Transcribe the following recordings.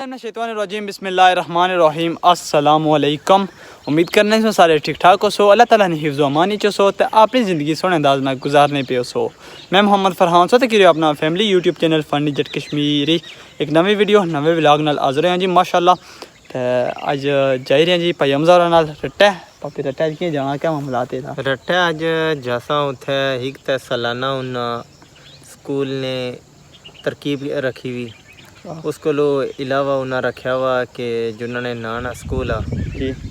शैतानिर्रजीम बिस्मिल्लाहिर्रहमानिर्रहीम अस्सलाम वालेकुम। उम्मीद करने से सारे ठीक ठाक हो सो, अल्लाह ताला ने हिफ्ज़ व अमानी चो सो तो अपनी ज़िंदगी सोने अंदाज में गुजारने पे सो। मैं मोहम्मद फरहान सो तो अपना फैमिली यूट्यूब चैनल फनी जट कश्मीरी एक नवी वीडियो नवे व्लॉग नाल हाज़र हैं जी माशाअल्लाह। तो अज जाई रहे हैं जी भाई हमजा नाल रट्टा पापी रट्टा की जाना क्या मामला था रट्टा अज जैसा उथे एक ते सालाना उन्ना स्कूल ने तरकीब रखी हुई उसको लो अलावा उन्हें रखा हुआ कि जिन्होंने नाना स्कूल आ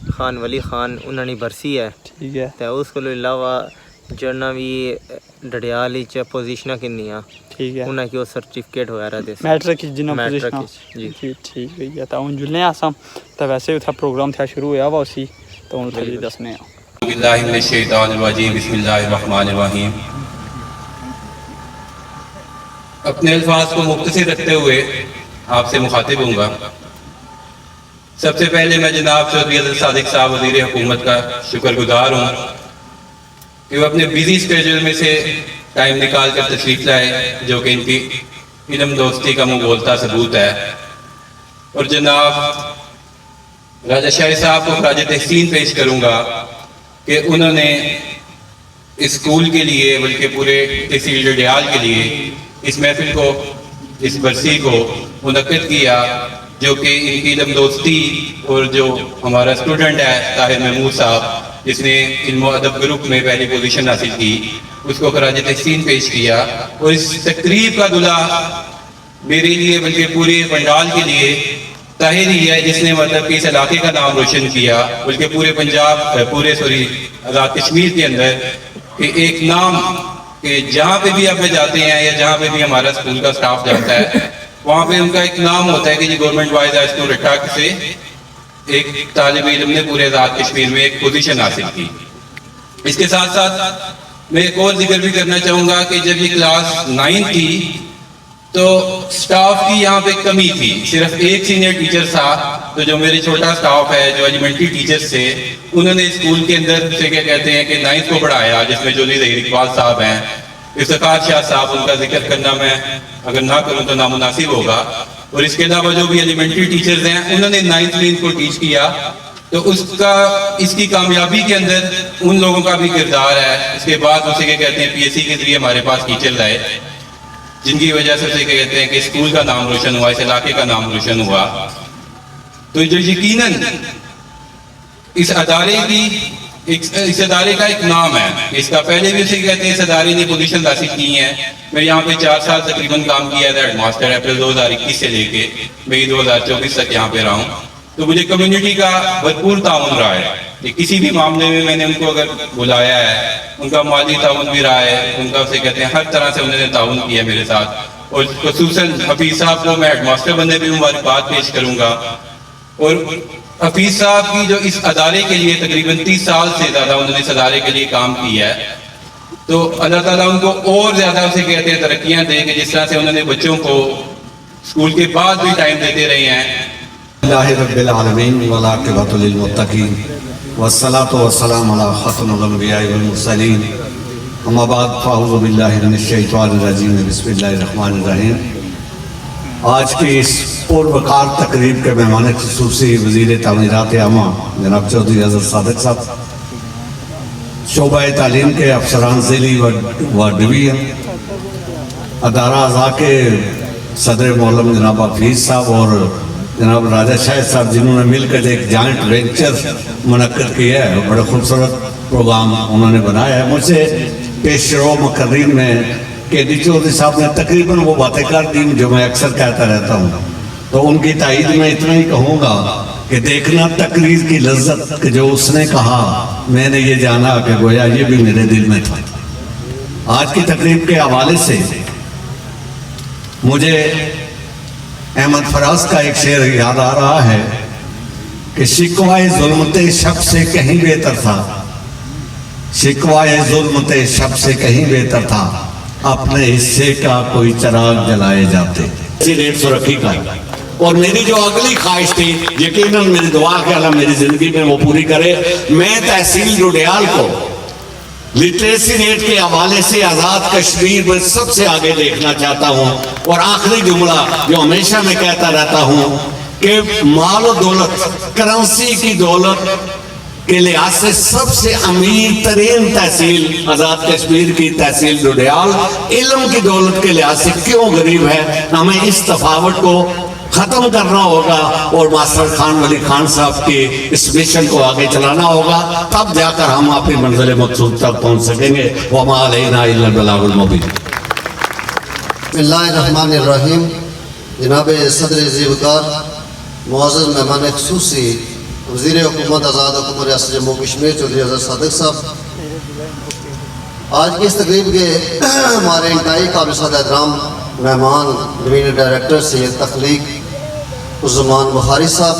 खान वली खान उन्होंने बरसी है ठीक है तो उसको लो अलावा जड़ना भी डडियाल पोजिशन किन्नी आ ठीक है उन्हें की सर्टिफिकेट होया रहा मैट्रिक जिन्हों मैट्रिक जी ठीक है तो हूँ जुलने आसा तो वैसे उतना प्रोग्राम था शुरू होया वा उसी तो हूँ थोड़ी दसने बिस्मिल्लाहिर्रहमानिर्रहीम। अपने अल्फाज को मुख्तसर रखते हुए आपसे मुखातिब हूँगा। सबसे पहले मैं जनाब चौधरी अब्दुल सादिक साहब वज़ीर हुकूमत का शुक्रगुजार हूँ कि वो अपने बिजी स्केड्यूल में से टाइम निकाल कर तशरीफ लाए, जो कि इनकी इल्म दोस्ती का मुँह बोलता सबूत है। और जनाब राजा शाह साहब को खराज तहसीन पेश करूँगा कि उन्होंने इस स्कूल के लिए बल्कि पूरे तहसील डडियाल के लिए इस महफिल को इस बरसी को मुनक्किद किया, जो कि इनकी इल्म दोस्ती और जो हमारा स्टूडेंट है ताहिर महमूद साहब जिसने इल्म व अदब ग्रुप में पहली पोजीशन हासिल की, उसको खराज तहसीन पेश किया। और इस तकरीब का दुला मेरे लिए बल्कि पूरे पंडाल के लिए ताहिर ही है जिसने मतलब कि इस इलाके का नाम रोशन किया, बल्कि पूरे पंजाब आज़ाद कश्मीर के अंदर कि एक नाम कि जहाँ पे भी आप जाते हैं या जहाँ पे भी हमारा स्कूल का स्टाफ जाता है वहाँ पे उनका एक नाम होता है कि जी गवर्नमेंट वाइज हाई स्कूल रट्टा से एक तालिब इल्म ने पूरे आज़ाद कश्मीर में एक पोजीशन हासिल की। इसके साथ साथ मैं एक और जिक्र भी करना चाहूँगा कि जब ये क्लास 9 थी तो स्टाफ की यहाँ पे कमी थी, सिर्फ एक सीनियर टीचर था। तो जो मेरे छोटा स्टाफ है जो एलिमेंट्री टीचर्स थे उन्होंने स्कूल के अंदर से क्या कहते हैं कि 9th को पढ़ाया, जिसमें जो इकबाल साहब हैं, इफ्तिखार शाह साहब, उनका जिक्र करना मैं अगर ना करूँ तो नामुनासिब होगा। और इसके अलावा जो भी एलिमेंट्री टीचर्स हैं उन्होंने 9th में इनको टीच किया, तो उसका इसकी कामयाबी के अंदर उन लोगों का भी किरदार है। इसके बाद उसे क्या कहते हैं PSC के जरिए हमारे पास टीचर लाए जिनकी वजह से उसे कहते हैं कि स्कूल का नाम रोशन हुआ, इस इलाके का नाम रोशन हुआ। तो जो यकीनन इस अदारे की इस अदारे का एक नाम है, इसका पहले भी उसे कहते हैं इस अदारे ने पोजीशन हासिल की है। मैं यहाँ पे 4 साल तकरीबन काम किया था हेडमास्टर, अप्रैल 2021 से लेके मई 2024 तक यहाँ पे रहा हूँ। तो मुझे कम्युनिटी का भरपूर ताउन रहा है कि किसी भी मामले में मैंने उनको अगर बुलाया है, उनका माली ताउन भी रहा है, उनका उसे कहते हैं हर तरह से उन्होंने ताउन किया मेरे साथ। और खुसूसन हफीज साहब को मैं हेडमास्टर बनने भी मुबारकबाद पेश करूँगा। और हफीज साहब की जो इस अदारे के लिए तकरीबन 30 साल से ज़्यादा उन्होंने इस अदारे के लिए काम किया है, तो अल्लाह ताला उनको और ज़्यादा उसे कहते हैं तरक्कियाँ दे कि जिस तरह से उन्होंने बच्चों को स्कूल के बाद भी टाइम देते रहे हैं। रब्बिल आलमीन वल आक़िबतु लिल मुत्तक़ीन वस्सलातु वस्सलामु अला ख़ातमिल अंबियाइ वल मुरसलीन अम्मा बाद फ़अऊज़ु बिल्लाहि मिनश शैतानिर रजीम बिस्मिल्लाहिर रहमानिर रहीम। आज की इस पुरवकार तकरीब के मेहमान ख़ुसूसी वज़ीर तामीरात आमा जनाब चौधरी अब्दुल सादिक साहब, शोबा तालीम के अफसरान ज़िली व डिवीज़न, अदारा अज़ा के सदर मौलम जनाब हफीज़ साहब और जनाब राजा शाह साहब, जिन्होंने मिलकर एक जॉइंट वेंचर मुनक्किद किया है, बड़ा खूबसूरत प्रोग्राम उन्होंने बनाया है। मुझसे पेशरो मुकर्रीन में के डी चौधरी साहब ने तकरीबन वो बातें कर दी जो मैं अक्सर कहता रहता हूँ, तो उनकी तायीद में इतना ही कहूँगा कि देखना तकरीर की लज्जत कि जो उसने कहा मैंने ये जाना कि गोया ये भी मेरे दिल में था। आज की तकरीब के हवाले से मुझे अहमद फराज का एक शेर याद आ रहा है कि शिकवाए जुल्मते शब से कहीं बेहतर था, शिकवाए जुल्मते शब से कहीं बेहतर था, अपने हिस्से का कोई चिराग जलाए जाते। रेट सुरखी का और मेरी जो अगली ख्वाहिश थी, यकीनन मेरी दुआ के अल्लाह मेरी जिंदगी में वो पूरी करे। मैं तहसील डडियाल को लिटरेसी रेट के हवाले से आज़ाद कश्मीर में सबसे आगे देखना चाहता हूँ। और आखिरी जुमला जो हमेशा मैं कहता रहता हूँ کہ مال و دولت، کرنسی کی دولت کے لحاظ سے سب سے امیر ترین تحصیل آزاد کشمیر کی تحصیل ڈڈیال علم کی دولت کے لحاظ سے کیوں غریب ہے؟ ہمیں اس تفاوت کو ختم کرنا ہوگا اور ماسٹر خان ولی خان صاحب کے اس مشن کو آگے چلانا ہوگا، تب جا کر ہم اپنی منزل مقصود تک پہنچ سکیں گے۔ وما علینا الا البلاغ المبین۔ بسم اللہ الرحمن الرحیم۔ جناب صدر زیوکار، معزز مہمان خصوصی وزیر حکومت آزاد حکومت ریاست جموں کشمیر چودھری اظہر صادق صاحب، آج کی اس تقریب کے ہمارے انتہائی قابل صد احترام مہمان ڈویژنل ڈائریکٹر سید تخلیق عثمان بخاری صاحب،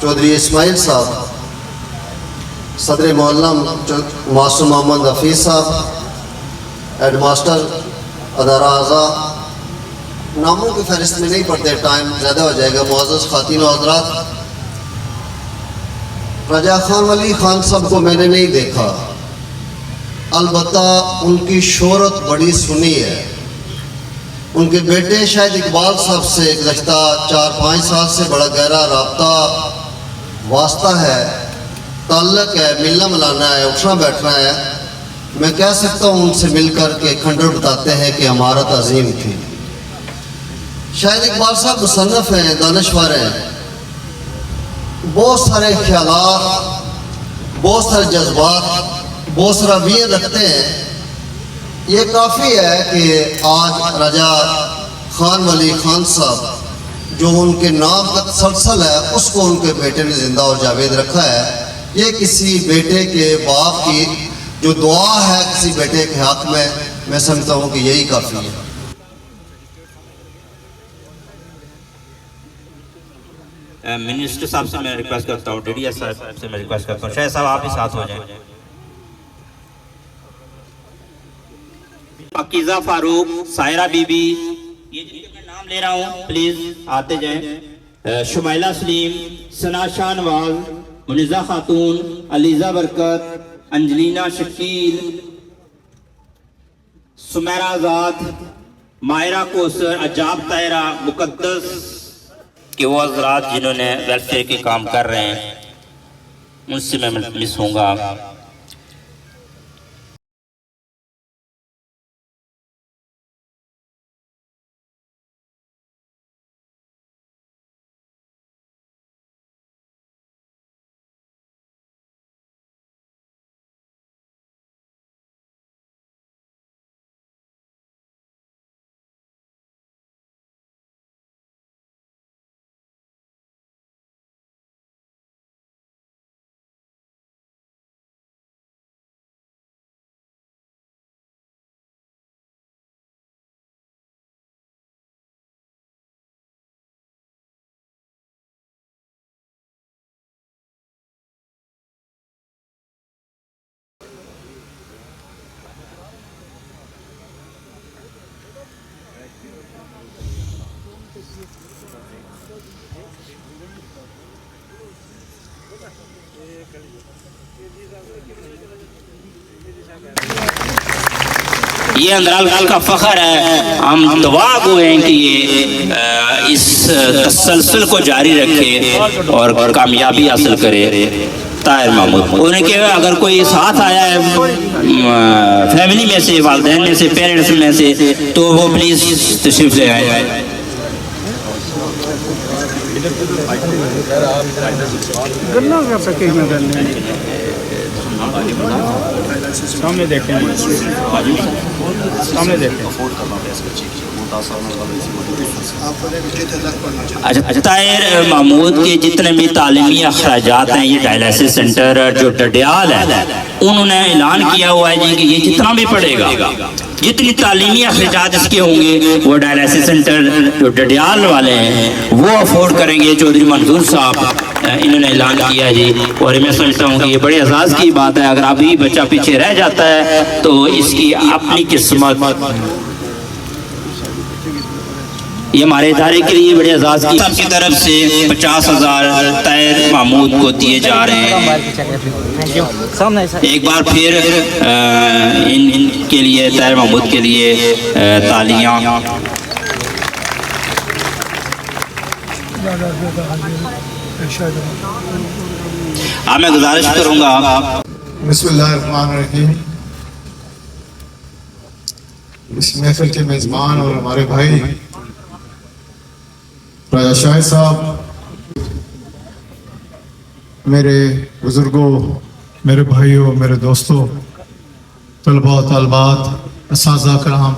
چودھری اسماعیل صاحب، صدر معلم معصوم محمد حفیظ صاحب، ہیڈ ماسٹر ادارہ اعضاء، ناموں کی فہرست میں نہیں پڑھتے، ٹائم زیادہ ہو جائے گا، معزز خواتین و حضرات، رجا خان ولی خان صاحب کو میں نے نہیں دیکھا، البتہ ان کی شہرت بڑی سنی ہے۔ ان کے بیٹے شاید اقبال صاحب سے گزشتہ 4-5 سال سے بڑا گہرا رابطہ واسطہ ہے، تعلق ہے، ملنا ملانا ہے، اٹھنا بیٹھنا ہے۔ میں کہہ سکتا ہوں ان سے مل کر کے کھنڈر بتاتے ہیں کہ عمارت عظیم تھی۔ شاید اقبال صاحب مصنف ہیں، دانشور ہیں، بہت سارے خیالات، بہت سارے جذبات، بہت سارا ویر رکھتے ہیں۔ یہ کافی ہے کہ آج رجا خان ولی خان صاحب جو ان کے نام کا تسلسل ہے اس کو ان کے بیٹے نے زندہ اور جاوید رکھا ہے۔ یہ کسی بیٹے کے باپ کی جو دعا ہے کسی بیٹے کے حق میں سمجھتا ہوں کہ یہی کافی ہے۔ منسٹر صاحب سے میں ریکویسٹ کرتا ہوں، ڈی ڈی ایس صاحب سے میں ریکویسٹ کرتا ہوں، شاید صاحب آپ ہی ساتھ ہو جائیں۔ پاکیزہ فاروق، سائرہ بی بی، یہ جن کے میں نام لے رہا ہوں پلیز آتے جائیں، شمائلہ سلیم، ثنا شاہ نواز، منیزہ خاتون، علیزہ برکت، انجلینا شکیل، سمیرہ آزاد، مائرہ کوثر، عجاب طاہرہ، مقدس، کہ وہ حضرات جنہوں نے ویلفیئر کے کام کر رہے ہیں ان سے میں ملتمس ہوں گا۔ یہ اندرال کا فخر ہے، ہم دعا گو ہیں کہ یہ اس تسلسل کو جاری رکھے اور کامیابی حاصل کرے۔ طاہر محمود انہیں کہ اگر کوئی ساتھ آیا ہے فیملی میں سے، والدین میں سے، پیرنٹس میں سے، تو وہ پلیز تشریف لے آئے۔ سامنے دیکھیں، سامنے دیکھیں۔ اچھا، طاہر محمود کے جتنے بھی تعلیمی اخراجات ہیں، یہ ڈائلیسس سینٹر جو ڈڈیال ہے انہوں نے اعلان کیا ہوا ہے جی کہ یہ جتنا بھی پڑے گا، جتنی تعلیمی اخراجات اس کے ہوں گے وہ ڈائلیسس سینٹر جو ڈڈیال والے ہیں وہ افورڈ کریں گے۔ چودھری منظور صاحب انہوں نے اعلان کیا جی، اور میں سمجھتا ہوں کہ یہ بڑے اعزاز کی بات ہے۔ اگر ابھی بچہ پیچھے رہ جاتا ہے تو اس کی اپنی قسمت، یہ ہمارے ادارے کے لیے بڑے اعزاز کی سب کی طرف سے 50,000 طاہر محمود کو دیے جا رہے ہیں۔ ایک بار پھر ان کے لیے، طاہر محمود کے لیے تالیاں۔ اب میں گزارش کروں گا بسمillahirrahmanirrahim. اس محفل کے میزبان اور ہمارے بھائی راجہ شاہد صاحب، میرے بزرگوں، میرے بھائیوں، میرے دوستوں، طلباء و طالبات، اساتذہ کرام،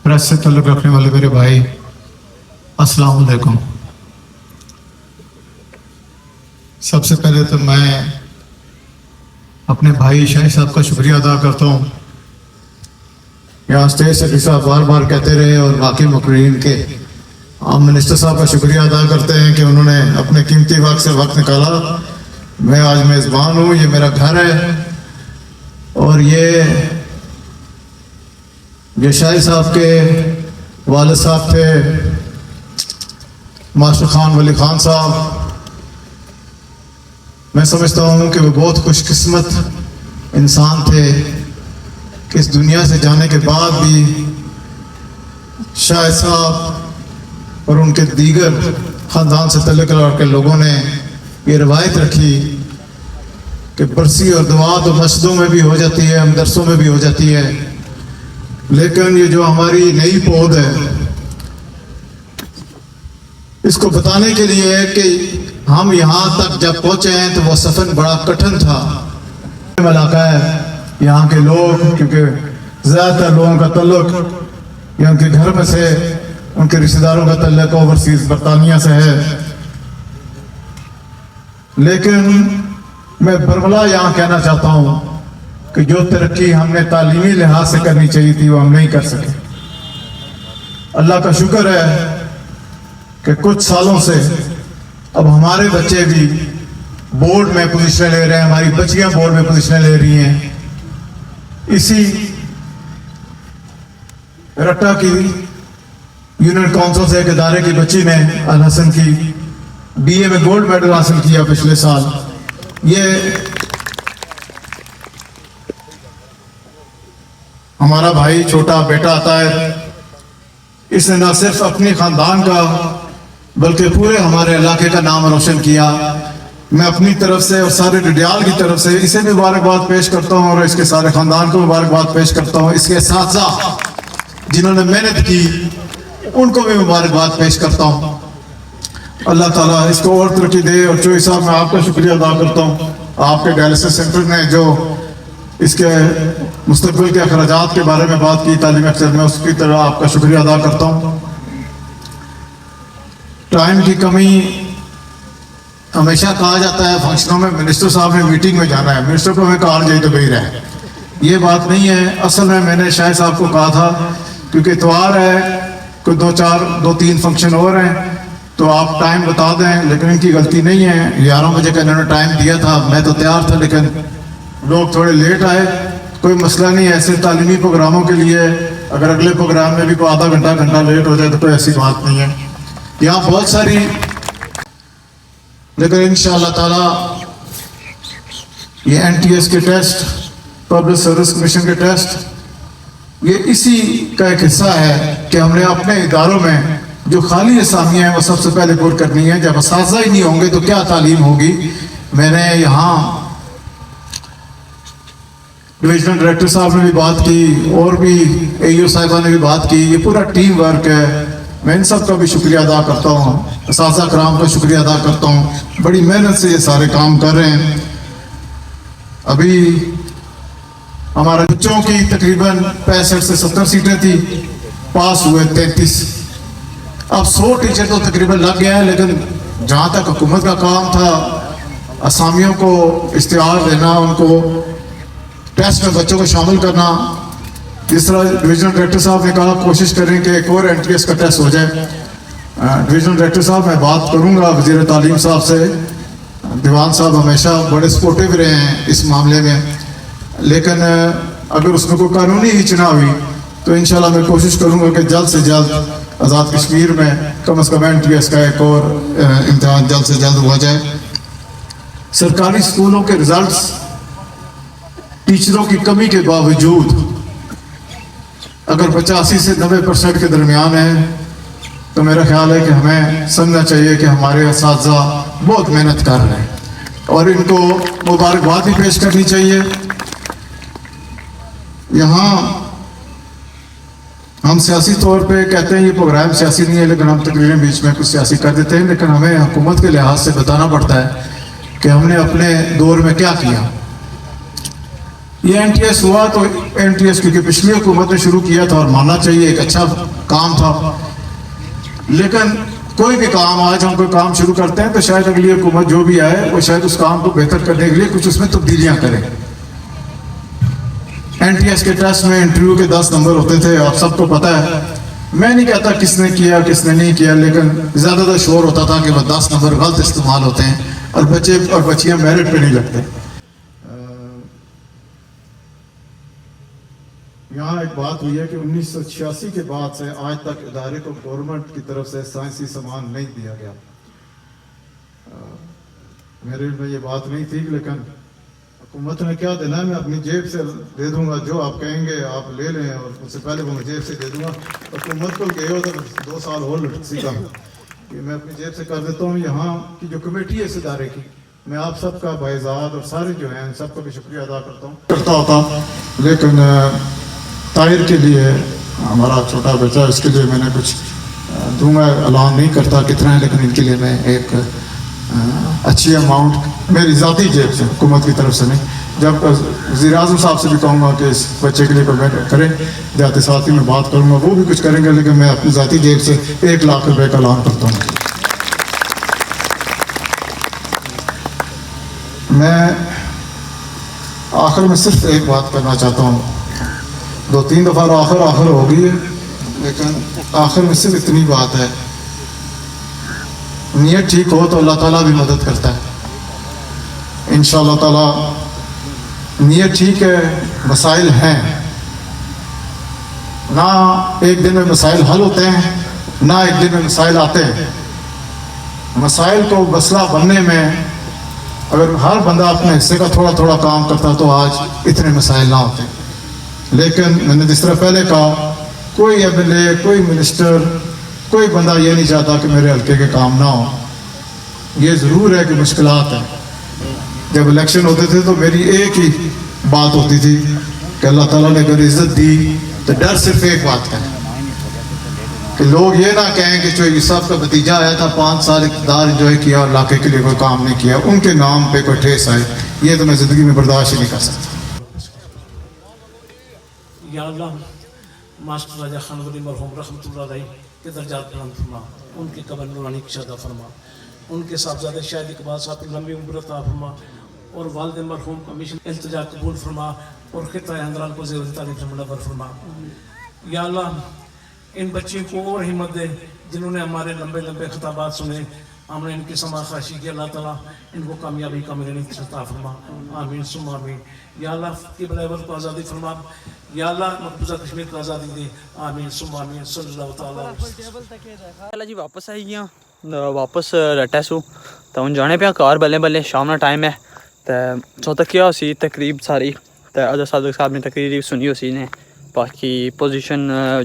پریس سے تعلق رکھنے والے میرے بھائی، السلام علیکم. سب سے پہلے تو میں اپنے بھائی شاہد صاحب کا شکریہ ادا کرتا ہوں. یہاں اسٹیج سے صاحب بار بار کہتے رہے اور باقی مقررین کے، ہم منسٹر صاحب کا شکریہ ادا کرتے ہیں کہ انہوں نے اپنے قیمتی وقت سے وقت نکالا. میں آج میزبان ہوں، یہ میرا گھر ہے، اور یہ شاہد صاحب کے والد صاحب تھے ماسٹر خان ولی خان صاحب. میں سمجھتا ہوں کہ وہ بہت خوش قسمت انسان تھے کہ اس دنیا سے جانے کے بعد بھی شاہد صاحب اور ان کے دیگر خاندان سے تعلق کے لوگوں نے یہ روایت رکھی کہ برسی اور دعا تو مسجدوں میں بھی ہو جاتی ہے، مدرسوں میں بھی ہو جاتی ہے، لیکن یہ جو ہماری نئی پود ہے، اس کو بتانے کے لیے کہ ہم یہاں تک جب پہنچے ہیں تو وہ سفر بڑا کٹھن تھا. علاقہ ہے، یہاں کے لوگ، کیونکہ زیادہ تر لوگوں کا تعلق یا ان کے گھر میں سے ان کے رشتہ داروں کا تعلق اوورسیز برطانیہ سے ہے، لیکن میں برملا یہاں کہنا چاہتا ہوں کہ جو ترقی ہم نے تعلیمی لحاظ سے کرنی چاہیے تھی وہ ہم نہیں کر سکے. اللہ کا شکر ہے کہ کچھ سالوں سے اب ہمارے بچے بھی بورڈ میں پوزیشنیں لے رہے ہیں، ہماری بچیاں بورڈ میں پوزیشنیں لے رہی ہیں. اسی رٹا کی یونین کونسل سے ایک ادارے کی بچی نے الحسن کی بی اے میں گولڈ میڈل حاصل کیا پچھلے سال. یہ ہمارا بھائی چھوٹا بیٹا آتا ہے، اس نے نہ صرف اپنے خاندان کا بلکہ پورے ہمارے علاقے کا نام روشن کیا. میں اپنی طرف سے اور سارے ڈڈیال کی طرف سے اسے بھی مبارکباد پیش کرتا ہوں اور اس کے سارے خاندان کو مبارکباد پیش کرتا ہوں. اس کے اساتذہ جنہوں نے محنت کی ان کو بھی مبارکباد پیش کرتا ہوں. اللہ تعالیٰ اس کو اور ترقی دے. اور چوہی صاحب، میں آپ کا شکریہ ادا کرتا ہوں. آپ کے ڈائلسس سینٹر نے جو اس کے مستقبل کے اخراجات کے بارے میں بات کی تعلیم افسر میں، اس کی طرح آپ کا شکریہ ادا کرتا ہوں. ٹائم کی کمی، ہمیشہ کہا جاتا ہے فنکشنوں میں منسٹر صاحب نے میٹنگ میں جانا ہے، منسٹر کو ہمیں کہا جائے تو بھائی رہے. یہ بات نہیں ہے. اصل میں نے شاہد صاحب کو کہا تھا کیونکہ اتوار ہے، کوئی دو تین فنکشن اور ہیں تو آپ ٹائم بتا دیں، لیکن ان کی غلطی نہیں ہے. 11 بجے کا انہوں نے ٹائم دیا تھا، میں تو تیار تھا، لیکن لوگ تھوڑے لیٹ آئے. کوئی مسئلہ نہیں ہے. ایسے تعلیمی پروگراموں کے لیے اگر اگلے پروگرام میں بھی کوئی آدھا گھنٹہ لیٹ ہو جائے تو کوئی ایسی بات نہیں ہے. یہاں بہت ساری، لیکن انشاءاللہ تعالی یہ NTS کے ٹیسٹ، پبلک سروس کمیشن کے ٹیسٹ، یہ اسی کا ایک حصہ ہے کہ ہم نے اپنے اداروں میں جو خالی اسامیاں ہیں وہ سب سے پہلے پور کرنی ہے. جب اساتذہ ہی نہیں ہوں گے تو کیا تعلیم ہوگی. میں نے یہاں ڈویژنل ڈائریکٹر صاحب نے بھی بات کی اور بھی AEO صاحبہ نے بھی بات کی. یہ پورا ٹیم ورک ہے. میں ان سب کا بھی شکریہ ادا کرتا ہوں. اساتذہ کرام کا شکریہ ادا کرتا ہوں. بڑی محنت سے یہ سارے کام کر رہے ہیں. ابھی ہمارے بچوں کی تقریباً 65 سے 70 سیٹیں تھی، پاس ہوئے 33. اب 100 ٹیچر تو تقریباً لگ گئے ہیں، لیکن جہاں تک حکومت کا کام تھا اسامیوں کو اشتہار دینا، ان کو ٹیسٹ میں بچوں کو شامل کرنا، جس طرح ڈویژنل ڈائریکٹر صاحب نے کہا کوشش کریں کہ ایک اور NTS کا ٹیسٹ ہو جائے. ڈویژنل ڈائریکٹر صاحب میں بات کروں گا وزیر تعلیم صاحب سے. دیوان صاحب ہمیشہ بڑے سپورٹیو رہے ہیں اس معاملے میں، لیکن اگر اس میں کوئی قانونی ہچنا ہوئی تو انشاءاللہ میں کوشش کروں گا کہ جلد سے جلد آزاد کشمیر میں کم از کم NTS کا ایک اور امتحان جلد سے جلد ہوا جائے. سرکاری سکولوں کے رزلٹس ٹیچروں کی کمی کے باوجود اگر 85 سے 90% کے درمیان ہے तो मेरा ख्याल है कि हमें समझना चाहिए कि हमारे असातिज़ा बहुत मेहनत कर रहे हैं और इनको मुबारकबाद भी पेश करनी चाहिए। यहाँ हम सियासी तौर पे कहते हैं ये प्रोग्राम सियासी नहीं है, लेकिन हम तकरीरें बीच में कुछ सियासी कर देते हैं, लेकिन हमें हुकूमत के लिहाज से बताना पड़ता है कि हमने अपने दौर में क्या किया। ये NTS हुआ तो NTS क्योंकि पिछली हुकूमत ने शुरू किया था और मानना चाहिए एक अच्छा काम था, लेकिन कोई भी काम आज हम कोई काम शुरू करते हैं तो शायद अगली हुकूमत जो भी आए वो शायद उस काम को बेहतर करने के लिए कुछ उसमें तब्दीलियां करे। NTS के टेस्ट में इंटरव्यू के 10 नंबर होते थे, आप सबको पता है। मैं नहीं कहता किसने किया किसने नहीं किया, लेकिन ज़्यादातर शोर होता था कि वह 10 नंबर गलत इस्तेमाल होते हैं और बच्चे और बच्चियां मेरिट पे नहीं लगते। यहाँ एक बात हुई है कि 1986 के बाद से आज तक इदारे को गवर्नमेंट की तरफ से साइंसी सामान नहीं दिया गया। मेरे में ये बात नहीं थी, लेकिन हुकूमत ने क्या देना है, मैं अपनी जेब से दे दूंगा, जो आप कहेंगे आप ले लें, और उससे पहले वो मैं जेब से दे दूंगा। हुकूमत को गए हो तो 2 साल और सीखा कि मैं अपनी जेब से कर देता हूँ। यहाँ की जो कमेटी है इस इदारे की, मैं आप सबका बाइज़ाद और सारे जो हैं सबका भी शुक्रिया अदा करता होता, लेकिन ताहिर के लिए हमारा छोटा बच्चा, इसके लिए मैंने कुछ दूंगा, ऐलान नहीं करता कितना है, लेकिन इनके लिए मैं एक अच्छी अमाउंट मेरी ज़ाती जेब से, हुकूमत की तरफ से नहीं, जब वज़ीर आज़म साहब से भी कहूँगा कि इस बच्चे के लिए पेमेंट करें, जाते साथ ही मैं बात करूँगा, वो भी कुछ करेंगे, लेकिन मैं अपनी ज़ाती जेब से 1 लाख रुपए का ऐलान करता हूँ। मैं आखिर में सिर्फ एक बात करना चाहता हूँ, 2-3 दफ़ा आखिर हो गई है, लेकिन आखिर में सिर्फ इतनी बात है, नीयत ठीक हो तो अल्लाह ताला भी मदद करता है इंशाअल्लाह ताला। नीयत ठीक है, मसाइल हैं ना, एक दिन में मसाइल हल होते हैं ना एक दिन में मसाइल आते हैं। मसाइल को मसला बनने में अगर हर बंदा अपने हिस्से का थोड़ा थोड़ा काम करता तो आज इतने मसाइल ना होते। लेकिन मैंने जिस तरह पहले कहा, कोई MLA, कोई मिनिस्टर, कोई बंदा ये नहीं चाहता कि मेरे हल्के के काम ना हो। ये ज़रूर है कि मुश्किलात हैं। जब इलेक्शन होते थे तो मेरी एक ही बात होती थी कि अल्लाह ताला ने अगर इज़्ज़त दी तो डर सिर्फ एक बात का है कि लोग ये ना कहें कि जो यूसुफ का भतीजा आया था 5 साल इक़्तिदार एंजॉय किया और इलाके के लिए कोई काम नहीं किया, उनके नाम पे कोई ठेस आए, ये तो मैं ज़िंदगी में बर्दाश्त ही नहीं कर सकता। या अल्लाह, मास्टर राजा खान वली मरहूम रहमतुल्लाह अलैह के दर्जात बुलंद फरमा, उनकी कब्र नूरानी की शादा फरमा, उनके साहबजादे शाहिद इकबाल साहब की लंबी उम्र अता फरमा और वालिद मरहूम का मिशन इल्तिजा कबूल फरमा और खिता अंदरान को ज़ेवर तारीफ से मुनव्वर फरमा। या अल्लाह, इन बच्चों को और हिम्मत दे जिन्होंने हमारे लंबे लंबे खिताबात सुने, हमने इनकी समा खाशी की, अल्लाह ताला इनको कामयाबी का मिलने अता फरमा, आमीन सुम्मा आमीन। या अल्लाह, क़िबला वक्त को आज़ादी फरमा, या अल्लाह मकबूजा कश्मीर को आज़ादी दे, आमीन सुम्मा आमीन सल्लल्लाहु तआला चला जी वापस आई गया, वापस रटा सू तो हूँ जाने पे घर बल्ले बल्ले, शाम का टाइम है तो सो तक सी तकरीब सारी तो अजहर सादक साहब ने तकरीर सुनी उसी ने, बाकी पोजीशन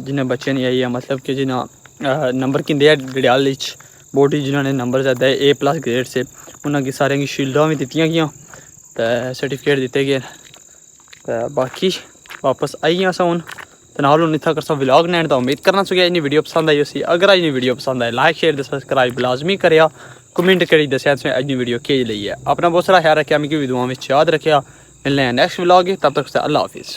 जिन्हें बच्चे नहीं आई है, मतलब कि जिन्हें नंबर किंदे डडियाल बोर्ड जिन्होंने नंबर ज़्यादा है A+ ग्रेड से, उन्होंने सारे की शील्डां भी दित्तियां गई तो सर्टिफिकेट दिते गए तो बाकी वापस आई गया हूँ तो नाल हूँ इतना कर व्लॉग ने तो उम्मीद करना चाहिए इन्नी वीडियो पसंद आई उसी। अगर अज वीडियो पसंद आए लाइक शेयर सब्सक्राइब लाजमी करें, कमेंट करी दसिया अज वीडियो केज ली है। अपना बहुत सारा ख्याल रखा, मिगी भी दुआ में याद रखा। मिलने हैं नेक्स्ट व्लॉग, तब तक अल्लाह हाफिज़।